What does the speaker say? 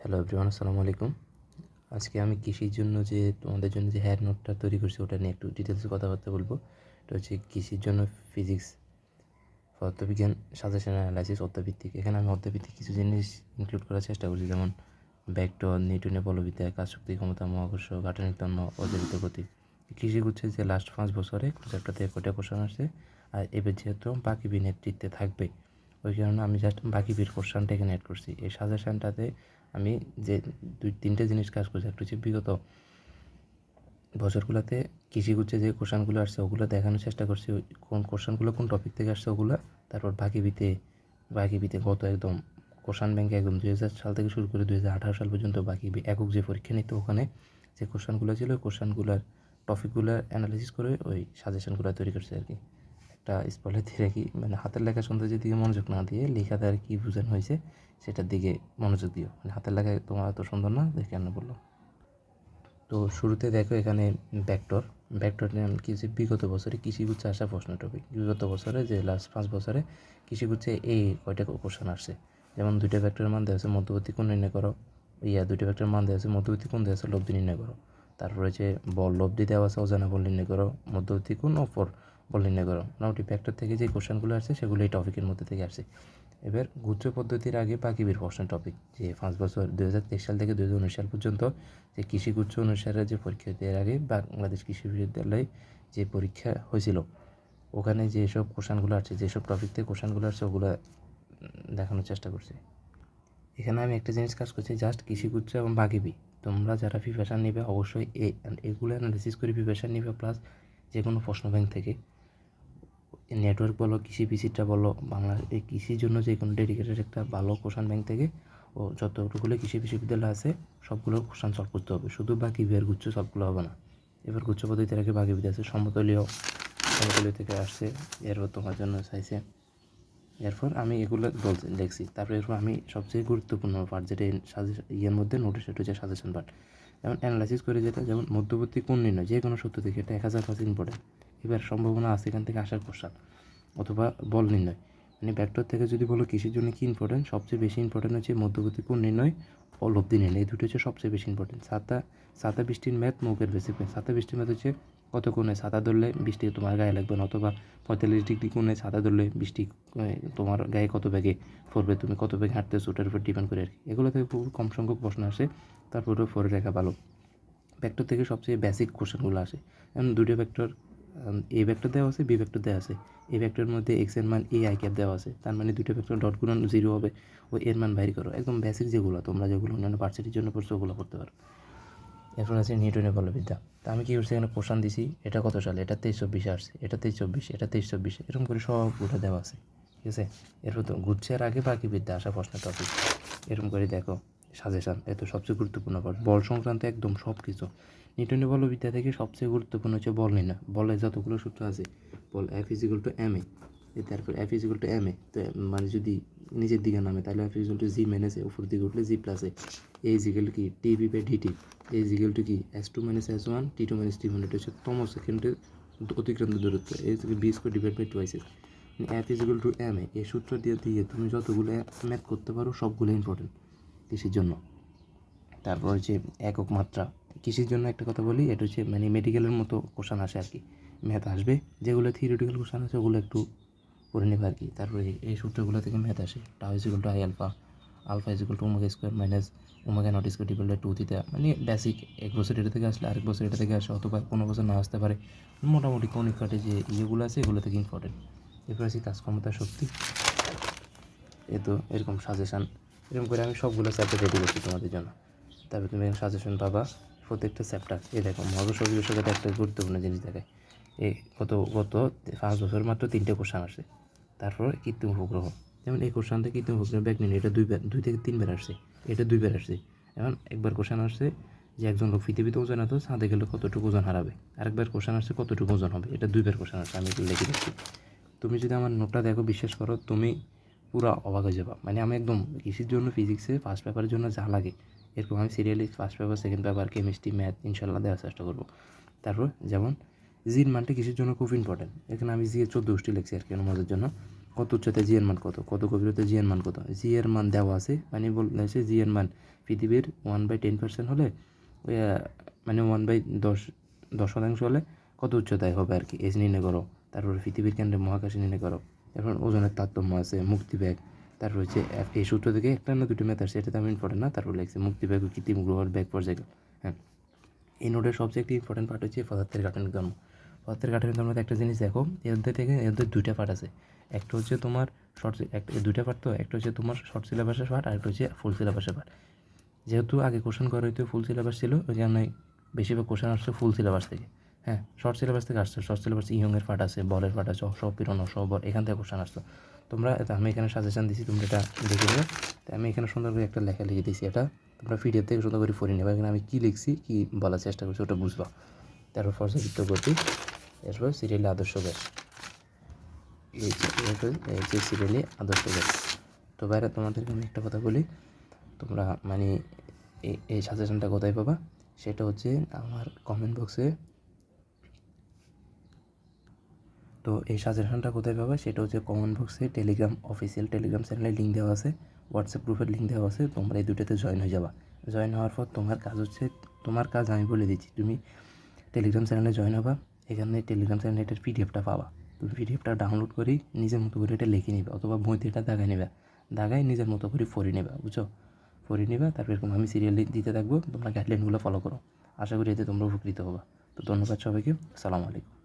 Hello everyone, আসসালামু আলাইকুম। আজকে আমি কৃষির জন্য তোমাদের জন্য যে হেয়ার নোটটা তৈরি করছি ওটা নিয়ে একটু ডিটেলসে কথাবার্তা বলবো। এটা হচ্ছে কৃষির জন্য ফিজিক্স, পদার্থবিজ্ঞান, সাজেশন অ্যানালাইসিস, অধ্যায়ভিত্তিক। এখানে আমি অধ্যায়ভিত্তিক কিছু জিনিস ইনক্লুড করার চেষ্টা করছি, যেমন ভেক্টর, নিউটনের বলবিদ্যা, কাজ শক্তি, ক্ষমতা, মহাকর্ষ, গাঠনিক তন্ত্র, অজাবিত গতি। কৃষি হচ্ছে যে লাস্ট 5 বছরে চ্যাপ্টার থেকে কয়টা কোশ্চেন আসছে, আর এবার যেহেতু বাকিবি নেতৃত্বে থাকবে ওই কারণে আমি জাস্ট বাকিবির কোশ্চেনটা এখানে অ্যাড করছি। এই সাজেশনটাতে আমি যে 2-3টে জিনিস কাজ করছি। একটা হচ্ছে বিগত বছরগুলোতে কৃষিগুচ্ছে যে কোশ্চেনগুলো আসছে ওগুলো দেখানোর চেষ্টা করছি, কোন কোশ্চেনগুলো কোন টপিক থেকে আসছে ওগুলো। তারপর বাকিবিতে গত একদম কোশ্চেন ব্যাংকে একদম 2000 সাল থেকে শুরু করে 2018 সাল পর্যন্ত বাকিবি একক যে পরীক্ষা নিত ওখানে যে কোশ্চেনগুলো ছিল ওই কোশ্চেনগুলোর টপিকগুলো অ্যানালাইসিস করে ওই সাজেশনগুলো তৈরি করছে আর কি। একটা স্পলে দিয়ে রাখি, মানে হাতের লেখা সৌন্দর্যের দিকে মনোযোগ না দিয়ে লেখাতে আর কি বোঝানো হয়েছে সেটার দিকে মনোযোগ দিও। মানে হাতের লেখা তোমার এত সুন্দর না, দেখে কেন বললো। তো শুরুতে দেখো এখানে ভেক্টর নিয়ে আমি কিছু বিগত বছরে কৃষিগুচ্ছে আসা প্রশ্ন টপিক, বিগত বছরে যে লাস্ট 5 বছরে কৃষিগুচ্ছে এই কয়টা কোশ্চেন আসছে। যেমন 2টা ভেক্টরের মান দেওয়া আছে, মধ্যবর্তী কোণ নির্ণয় করো। 2টা ভেক্টরের মান দেওয়া আছে, মধ্যবর্তী কোণ দেওয়া আছে, লব্ধি নির্ণয় করো। তারপরে হচ্ছে বল লব্ধি দেওয়া আছে, অজানা বল নির্ণয় করো, মধ্যবর্তী কোণ অপর বল নির্ণয় করো। মোটামুটি ভেক্টর থেকে যে কোশ্চেনগুলো আসছে সেগুলো এই টপিকের মধ্যে থেকে আসছে। এবার গুচ্ছ পদ্ধতির আগে বাকিবির প্রশ্ন টপিক, যে 5 বছর 2023 সাল থেকে 2019 সাল পর্যন্ত যে কৃষিগুচ্ছ অনুসারে যে পরীক্ষা দেওয়ার আগে বাংলাদেশ কৃষি বিশ্ববিদ্যালয়ে যে পরীক্ষা হয়েছিল ওখানে যেসব কোশ্চেনগুলো আসছে, যেসব টপিক থেকে কোশ্চেনগুলো আসছে ওগুলো দেখানোর চেষ্টা করছি। এখানে আমি একটা জিনিস কাজ করছি, জাস্ট কৃষিগুচ্ছ এবং বাকিবি। তোমরা যারা প্রিপারেশান নেবে অবশ্যই এগুলো অ্যানালিসিস করে প্রিপারেশান নেবে, প্লাস যে কোনো প্রশ্ন ব্যাংক থেকে নেটওয়ার্ক বলো, কৃষি ভিজিটটা বলো, বাংলা এই কৃষির জন্য যে কোনো ডেডিকেটেড একটা ভালো কোশ্চেন ব্যাংক থেকে ও যতগুলো কৃষি বিশ্ববিদ্যালয় আছে সবগুলোর কোশ্চেন সলভ করতে হবে, শুধু বাকি বিয়ের গুচ্ছ সলভগুলো হবে না। এবার গুচ্ছ পদ্ধতির আগে বাকি বিদ্যা আছে, সমতলীয় থেকে আসছে, এরপর তোমার জন্য চাইছে। এরপর আমি এগুলো দেখছি, তারপর এরপর আমি সবচেয়ে গুরুত্বপূর্ণ পার্ট যেটা ইয়ের মধ্যে নোটিশ, সেটা হচ্ছে সাজেশন পার্ট। যেমন অ্যানালাইসিস করে যেটা, যেমন মধ্যবর্তী কোণ নির্ণয় যে কোনো সূত্র থেকে, এটা 1000% ইম্পর্টেন্ট। এবার সম্ভাবনা আছে এখান থেকে আসার কোশ্চেন, অথবা বল নির্ণয়। মানে ভেক্টর থেকে যদি বলো কৃষির জন্য কী ইম্পর্টেন্ট, সবচেয়ে বেশি ইম্পর্টেন্ট হচ্ছে মধ্যবর্তী কোণ নির্ণয় ও লব্ধি নির্ণয়, এই দুটো হচ্ছে সবচেয়ে বেশি ইম্পর্টেন্ট। ছাতা বৃষ্টির ম্যাথ নৌকের বেসিক ম্যাথ। ছাতা বৃষ্টির ম্যাথ হচ্ছে কত কোণে ছাতা ধরলে বৃষ্টি তোমার গায়ে লাগবে না, অথবা 45 ডিগ্রি কোণে ছাতা ধরলে বৃষ্টি তোমার গায়ে কত বেগে পড়বে, তুমি কত বেগে হাঁটতেছো ওটার উপর ডিপেন্ড করে আর কি। এগুলো থেকে খুব কম সংখ্যক প্রশ্ন আসে, তারপরে পরে রেখা ভালো। ভেক্টর থেকে সবচেয়ে বেসিক কোশ্চেনগুলো আসে। যেমন দুটো ভেক্টর, এ ভেক্টর দেওয়া আছে, বি ভেক্টর দেওয়া আছে। এই ভেক্টরের মধ্যে এক্স এর মান এ আই ক্যাপ দেওয়া আছে, তার মানে দুটো ভেক্টর ডট গুণন 0 হবে, ও এর মান বাইর করো। একদম বেসিক যেগুলো তোমরা যেগুলো অন্যান্য ভার্সিটির জন্য পড়ছো ওগুলো করতে পারো। এরপর আছে নিউটনের বলবিদ্যা। তা আমি কী করছি, এখানে কোশ্চেন দিছি, এটা কত সালে, এটা 23-24 আসছে, এটা 23-24, এটা 23-24, এরকম করে সবগুলো দেওয়া আছে, ঠিক আছে। এরপর তো গুচ্ছের আগে বাকি বিদ্যা আসা প্রশ্নের টপিক, এরকম করে দেখো। সাজেশান এত সবচেয়ে গুরুত্বপূর্ণ পার্ট, বল সংক্রান্ত একদম সব কিছু। নিউটনের বলবিদ্যা থেকে সবচেয়ে গুরুত্বপূর্ণ হচ্ছে বল নির্ণয়। বলের যতগুলো সূত্র আছে, বল F=ma, তারপর F=ma, তো মানে যদি নিচের দিকে নামে তাহলে F=g-a, উপর দিকে উঠলে g+a। কি dv/dt, কি s2 - s1 t2 - t1, এটা হচ্ছে সেকেন্ডের অতিক্রান্ত দূরত্ব, b²/2s। F=ma, এই সূত্র দিয়ে তুমি যতগুলো ম্যাথ করতে পারো সবগুলো ইম্পর্টেন্ট কৃষির জন্য। তারপর হচ্ছে একক মাত্রা। কৃষির জন্য একটা কথা বলি, এটা হচ্ছে মানে মেডিকেলের মতো কোশ্চেন আসে আর কি, ম্যাথ আসবে। যেগুলো থিওরিটিক্যাল কোশ্চেন আছে ওগুলো একটু পড়ে নেবে আর কি। তারপরে এই সূত্রগুলো থেকে ম্যাথ আসে, τ=i আলফা, α=ω² মাইনাস ω0² 2θ, মানে বেসিক। এক বছর এটা থেকে আসলে আরেক বছর এটা থেকে আসে, অথবা কোনো বছর না আসতে পারে। মোটামুটি কৌণিক কাটে যে ইয়েগুলো আছে এগুলো থেকে ইম্পর্টেন্ট। এরপর আছে কাজ ক্ষমতা শক্তি, এ তো এরকম সাজেশান, এরকম করে আমি সবগুলো চ্যাপ্টার রেডি করছি তোমাদের জন্য। তারপরে তুমি সাজেশন পাবা প্রত্যেকটা চ্যাপ্টার। এই দেখো মহাকর্ষ বিষয়টা একটা গুরুত্বপূর্ণ জিনিস দেখায়। এই গত 5 বছর মাত্র 3টে কোশ্চেন আসছে। তারপর কৃত্রিম উপগ্রহ, যেমন এই কোশ্চেনটা কৃত্রিম উপগ্রহ ব্যাক নিন, এটা 2 থেকে 3বার আসছে, এটা 2বার আসছে। এখন একবার কোশ্চেন আসছে যে একজন লোক পৃথিবীতে ওজন এত, চাঁদে গেলে কতটুকু ওজন হারাবে। আরেকবার কোশ্চেন আসছে কতটুকু ওজন হবে, এটা 2বার কোশ্চেন আসছে, আমি লিখে দিচ্ছি। তুমি যদি আমার নোটটা দেখো, বিশ্বাস করো তুমি পুরো অবাক হয়ে যাবা। মানে আমি একদম কৃষির জন্য ফিজিক্সে ফার্স্ট পেপারের জন্য যা লাগে এরকম আমি serially first paper, second paper, chemistry, math ইনশাল্লাহ দেওয়ার চেষ্টা করবো। তারপর যেমন জির মানটা কৃষির জন্য খুব ইম্পর্টেন্ট, এখানে আমি জিয়ে 14টি লিখছি আর কি অনুমানের জন্য। কত উচ্চতায় জি এর মান কত, কত গভীরতায় জি এর মান কত, জি এর মান দেওয়া আছে, মানে বলছে জি এর মান পৃথিবীর 1/10% হলে মানে 1/10 হলে কত উচ্চতায় হবে আর কি, এজ নির্ণয় করো। তারপর পৃথিবীর কেন্দ্রে মহাকাশে নির্ণয় করো। তারপর ওজনের তারতম্য আছে, মুক্তিবেগ, তারপর হচ্ছে এই সূত্র থেকে একটা না দুটো ম্যাথ আসছে, এটা তো আমি ইম্পর্টেন্ট না। তারপর লিখছে মুক্তিবেগ ও কৃত্রিম গ্রহের বেগ পর্যায়ক্রম। হ্যাঁ, এই নোটের সবচেয়ে একটি ইম্পর্টেন্ট পার্ট হচ্ছে পদার্থের গাঠনিক ধর্ম। পদার্থের গাঠনিক ধর্মতে একটা জিনিস দেখো, এর থেকে এর দুইটা পার্ট আছে। একটা হচ্ছে তোমার দুইটা পার্ট, তো একটা হচ্ছে তোমার শর্ট সিলেবাসের পার্ট, আর একটা হচ্ছে ফুল সিলেবাসের পার্ট। যেহেতু আগে কোশ্চেন করা হইতো ফুল সিলেবাস ছিল, ওই জন্য বেশিরভাগ কোশ্চেন আসছে ফুল সিলেবাস থেকে। হ্যাঁ, শর্ট সিলেবাস থেকে আসছে, শর্ট সিলেবাস ইয়ংয়ের পার্ট আছে, বলের পার্ট আছে, অসহপীড়ন, অসহবল, এখান থেকে কোশ্চেন আসতো। তোমরা আমি এখানে সাজেশন দিছি, তোমরা এটা দেখে নেবে। তাই আমি এখানে সুন্দর করে একটা লেখা লিখে দিয়েছি, এটা তোমরা পিডিএফ থেকে সুন্দর করে পড়ে নেবে। এখানে আমি কী লিখছি, কী বলার চেষ্টা করছি ওটা বুঝবা। তারপর পর্যাবৃত্ত গতি, এরপর সিরিয়ালি আদর্শ গ্যাস, এই যে সিরিয়ালি আদর্শ গ্যাস। তো বাইরে তোমাদেরকে আমি একটা কথা বলি, তোমরা মানে এই সাজেশনটা কোথায় পাবা, সেটা হচ্ছে আমার কমেন্ট বক্সে। তো এই সাজেশনটা কোথায় পাবা, সেটা হচ্ছে কমেন্ট বক্সে টেলিগ্রাম অফিসিয়াল টেলিগ্রাম চ্যানেলের লিঙ্ক দেওয়া আছে, হোয়াটসঅ্যাপ গ্রুপের লিঙ্ক দেওয়া আছে। তোমরা এই দুটোতে জয়েন হয়ে যাবা। জয়েন হওয়ার পর তোমার কাজ আমি বলে দিচ্ছি, তুমি টেলিগ্রাম চ্যানেলে জয়েন হবা। এখানে টেলিগ্রাম চ্যানেলে এটার পিডিএফটা পাবা। তুমি পিডিএফটা ডাউনলোড করি নিজের মতো করে এটা লিখে নিবে, অথবা বইতে এটা দাগাই নেবে, দাগাই নিজের মতো করে পড়ে নেবে, বুঝছো? পড়ে নেবে। তারপর এরকম আমি সিরিয়ালি দিতে থাকবো, তোমরা গাইডলাইনগুলো ফলো করো। আশা করি এতে তোমরা উপকৃত হবা। তো ধন্যবাদ সবাইকে, আসসালামু আলাইকুম।